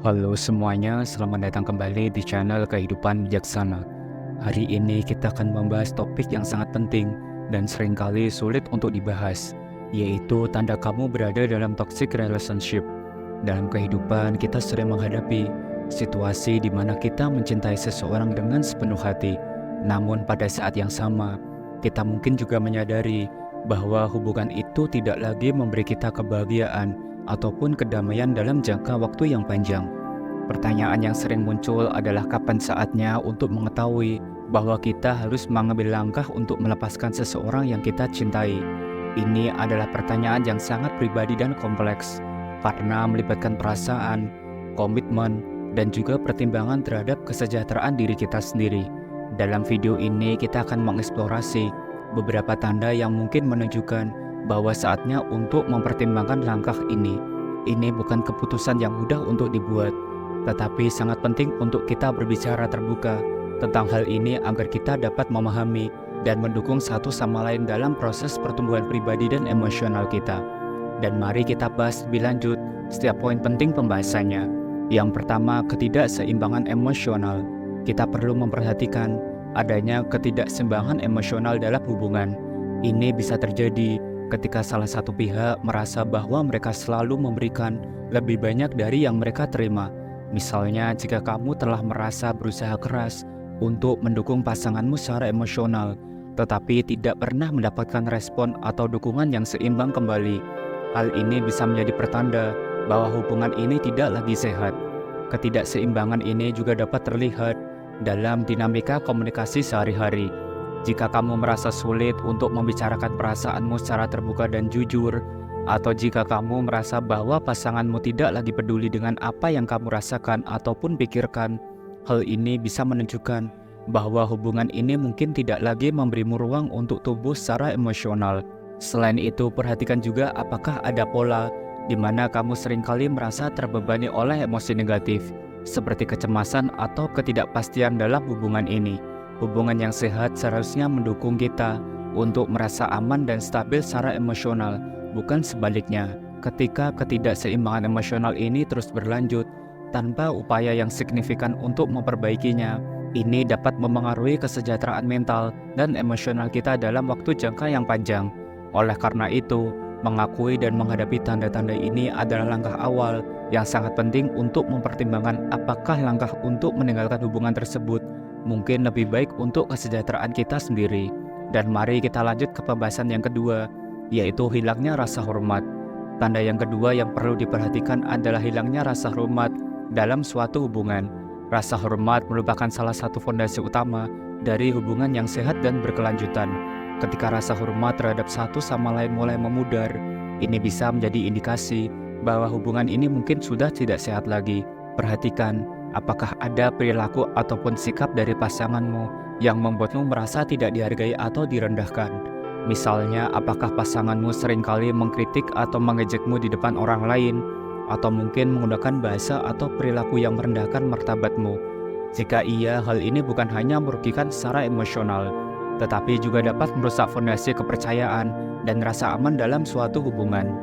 Halo semuanya, selamat datang kembali di channel Kehidupan Bijaksana. Hari ini kita akan membahas topik yang sangat penting dan seringkali sulit untuk dibahas, yaitu tanda kamu berada dalam toxic relationship. Dalam kehidupan, kita sering menghadapi situasi di mana kita mencintai seseorang dengan sepenuh hati. Namun pada saat yang sama, kita mungkin juga menyadari bahwa hubungan itu tidak lagi memberi kita kebahagiaan ataupun kedamaian dalam jangka waktu yang panjang. Pertanyaan yang sering muncul adalah kapan saatnya untuk mengetahui bahwa kita harus mengambil langkah untuk melepaskan seseorang yang kita cintai. Ini adalah pertanyaan yang sangat pribadi dan kompleks karena melibatkan perasaan, komitmen, dan juga pertimbangan terhadap kesejahteraan diri kita sendiri. Dalam video ini kita akan mengeksplorasi beberapa tanda yang mungkin menunjukkan bahwa saatnya untuk mempertimbangkan langkah ini. Ini bukan keputusan yang mudah untuk dibuat, tetapi sangat penting untuk kita berbicara terbuka tentang hal ini agar kita dapat memahami dan mendukung satu sama lain dalam proses pertumbuhan pribadi dan emosional kita. Dan mari kita bahas lebih lanjut setiap poin penting pembahasannya. Yang pertama, ketidakseimbangan emosional. Kita perlu memperhatikan adanya ketidakseimbangan emosional dalam hubungan. Ini bisa terjadi ketika salah satu pihak merasa bahwa mereka selalu memberikan lebih banyak dari yang mereka terima. Misalnya, jika kamu telah merasa berusaha keras untuk mendukung pasanganmu secara emosional, tetapi tidak pernah mendapatkan respon atau dukungan yang seimbang kembali, hal ini bisa menjadi pertanda bahwa hubungan ini tidak lagi sehat. Ketidakseimbangan ini juga dapat terlihat dalam dinamika komunikasi sehari-hari. Jika kamu merasa sulit untuk membicarakan perasaanmu secara terbuka dan jujur, atau jika kamu merasa bahwa pasanganmu tidak lagi peduli dengan apa yang kamu rasakan ataupun pikirkan, hal ini bisa menunjukkan bahwa hubungan ini mungkin tidak lagi memberimu ruang untuk tumbuh secara emosional. Selain itu, perhatikan juga apakah ada pola di mana kamu seringkali merasa terbebani oleh emosi negatif, seperti kecemasan atau ketidakpastian dalam hubungan ini. Hubungan yang sehat seharusnya mendukung kita untuk merasa aman dan stabil secara emosional, bukan sebaliknya. Ketika ketidakseimbangan emosional ini terus berlanjut tanpa upaya yang signifikan untuk memperbaikinya, ini dapat memengaruhi kesejahteraan mental dan emosional kita dalam waktu jangka yang panjang. Oleh karena itu, mengakui dan menghadapi tanda-tanda ini adalah langkah awal yang sangat penting untuk mempertimbangkan apakah langkah untuk meninggalkan hubungan tersebut mungkin lebih baik untuk kesejahteraan kita sendiri. Dan mari kita lanjut ke pembahasan yang kedua, yaitu hilangnya rasa hormat. Tanda yang kedua yang perlu diperhatikan adalah hilangnya rasa hormat dalam suatu hubungan. Rasa hormat merupakan salah satu fondasi utama dari hubungan yang sehat dan berkelanjutan. Ketika rasa hormat terhadap satu sama lain mulai memudar, ini bisa menjadi indikasi bahwa hubungan ini mungkin sudah tidak sehat lagi. Perhatikan apakah ada perilaku ataupun sikap dari pasanganmu yang membuatmu merasa tidak dihargai atau direndahkan. Misalnya, apakah pasanganmu seringkali mengkritik atau mengejekmu di depan orang lain, atau mungkin menggunakan bahasa atau perilaku yang merendahkan martabatmu. Jika iya, hal ini bukan hanya merugikan secara emosional, tetapi juga dapat merusak fondasi kepercayaan dan rasa aman dalam suatu hubungan.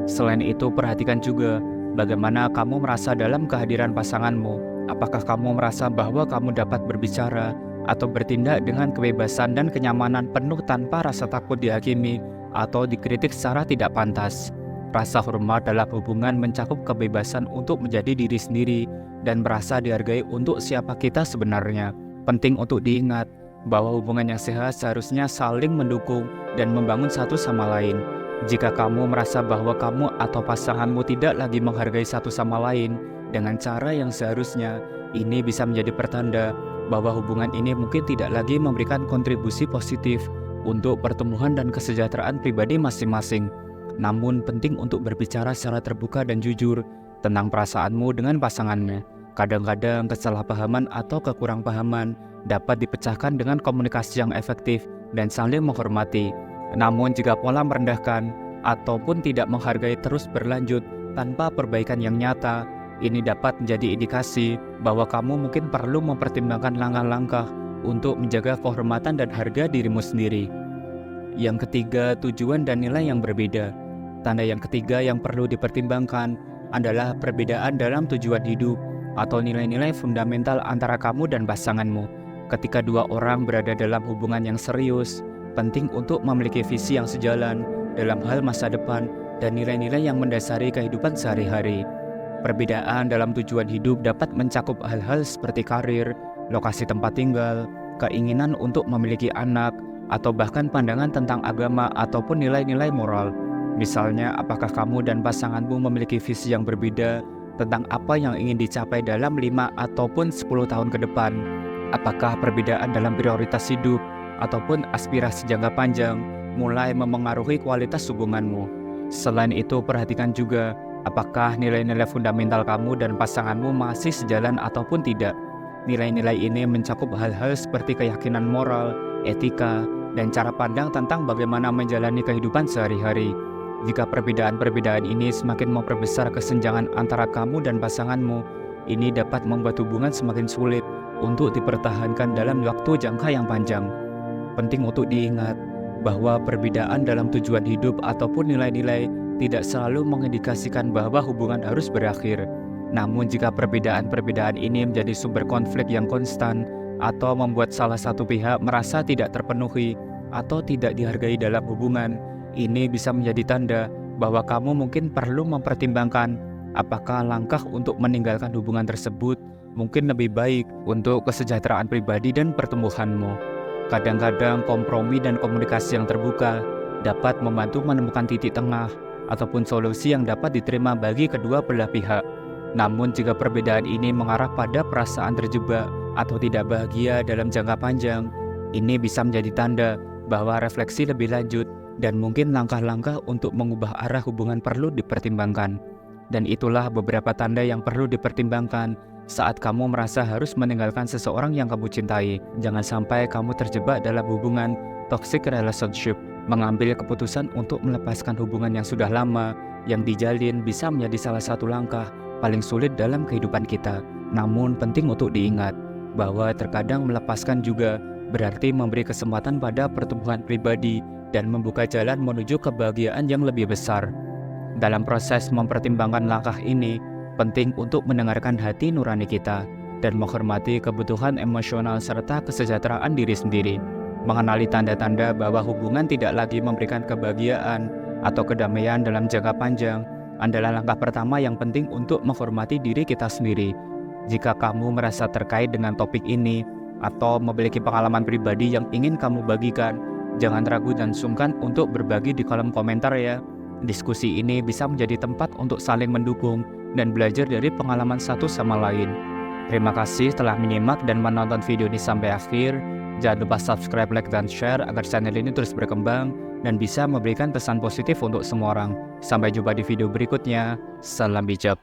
Selain itu, perhatikan juga bagaimana kamu merasa dalam kehadiran pasanganmu. Apakah kamu merasa bahwa kamu dapat berbicara atau bertindak dengan kebebasan dan kenyamanan penuh tanpa rasa takut dihakimi atau dikritik secara tidak pantas? Rasa hormat dalam hubungan mencakup kebebasan untuk menjadi diri sendiri dan merasa dihargai untuk siapa kita sebenarnya. Penting untuk diingat bahwa hubungan yang sehat seharusnya saling mendukung dan membangun satu sama lain. Jika kamu merasa bahwa kamu atau pasanganmu tidak lagi menghargai satu sama lain dengan cara yang seharusnya, ini bisa menjadi pertanda bahwa hubungan ini mungkin tidak lagi memberikan kontribusi positif untuk pertumbuhan dan kesejahteraan pribadi masing-masing. Namun penting untuk berbicara secara terbuka dan jujur tentang perasaanmu dengan pasangannya. Kadang-kadang kesalahpahaman atau kekurangpahaman dapat dipecahkan dengan komunikasi yang efektif dan saling menghormati. Namun jika pola merendahkan ataupun tidak menghargai terus berlanjut tanpa perbaikan yang nyata, ini dapat menjadi indikasi bahwa kamu mungkin perlu mempertimbangkan langkah-langkah untuk menjaga kehormatan dan harga dirimu sendiri. Yang ketiga, tujuan dan nilai yang berbeda. Tanda yang ketiga yang perlu dipertimbangkan adalah perbedaan dalam tujuan hidup atau nilai-nilai fundamental antara kamu dan pasanganmu. Ketika dua orang berada dalam hubungan yang serius, penting untuk memiliki visi yang sejalan dalam hal masa depan dan nilai-nilai yang mendasari kehidupan sehari-hari. Perbedaan dalam tujuan hidup dapat mencakup hal-hal seperti karir, lokasi tempat tinggal, keinginan untuk memiliki anak, atau bahkan pandangan tentang agama ataupun nilai-nilai moral. Misalnya, apakah kamu dan pasanganmu memiliki visi yang berbeda tentang apa yang ingin dicapai dalam 5 ataupun 10 tahun ke depan? Apakah perbedaan dalam prioritas hidup ataupun aspirasi jangka panjang mulai memengaruhi kualitas hubunganmu? Selain itu, perhatikan juga apakah nilai-nilai fundamental kamu dan pasanganmu masih sejalan ataupun tidak. Nilai-nilai ini mencakup hal-hal seperti keyakinan moral, etika, dan cara pandang tentang bagaimana menjalani kehidupan sehari-hari. Jika perbedaan-perbedaan ini semakin memperbesar kesenjangan antara kamu dan pasanganmu, ini dapat membuat hubungan semakin sulit untuk dipertahankan dalam waktu jangka yang panjang. Penting untuk diingat bahwa perbedaan dalam tujuan hidup ataupun nilai-nilai tidak selalu mengindikasikan bahwa hubungan harus berakhir. Namun jika perbedaan-perbedaan ini menjadi sumber konflik yang konstan atau membuat salah satu pihak merasa tidak terpenuhi atau tidak dihargai dalam hubungan, ini bisa menjadi tanda bahwa kamu mungkin perlu mempertimbangkan apakah langkah untuk meninggalkan hubungan tersebut mungkin lebih baik untuk kesejahteraan pribadi dan pertumbuhanmu. Kadang-kadang kompromi dan komunikasi yang terbuka dapat membantu menemukan titik tengah ataupun solusi yang dapat diterima bagi kedua belah pihak. Namun jika perbedaan ini mengarah pada perasaan terjebak atau tidak bahagia dalam jangka panjang, ini bisa menjadi tanda bahwa refleksi lebih lanjut dan mungkin langkah-langkah untuk mengubah arah hubungan perlu dipertimbangkan. Dan itulah beberapa tanda yang perlu dipertimbangkan saat kamu merasa harus meninggalkan seseorang yang kamu cintai. Jangan sampai kamu terjebak dalam hubungan toxic relationship. Mengambil keputusan untuk melepaskan hubungan yang sudah lama yang dijalin bisa menjadi salah satu langkah paling sulit dalam kehidupan kita. Namun penting untuk diingat bahwa terkadang melepaskan juga berarti memberi kesempatan pada pertumbuhan pribadi dan membuka jalan menuju kebahagiaan yang lebih besar. Dalam proses mempertimbangkan langkah ini, penting untuk mendengarkan hati nurani kita dan menghormati kebutuhan emosional serta kesejahteraan diri sendiri. Mengenali tanda-tanda bahwa hubungan tidak lagi memberikan kebahagiaan atau kedamaian dalam jangka panjang adalah langkah pertama yang penting untuk menghormati diri kita sendiri. Jika kamu merasa terkait dengan topik ini atau memiliki pengalaman pribadi yang ingin kamu bagikan, jangan ragu dan sungkan untuk berbagi di kolom komentar ya. Diskusi ini bisa menjadi tempat untuk saling mendukung dan belajar dari pengalaman satu sama lain. Terima kasih telah menyimak dan menonton video ini sampai akhir. Jangan lupa subscribe, like, dan share agar channel ini terus berkembang dan bisa memberikan pesan positif untuk semua orang. Sampai jumpa di video berikutnya. Salam bijak.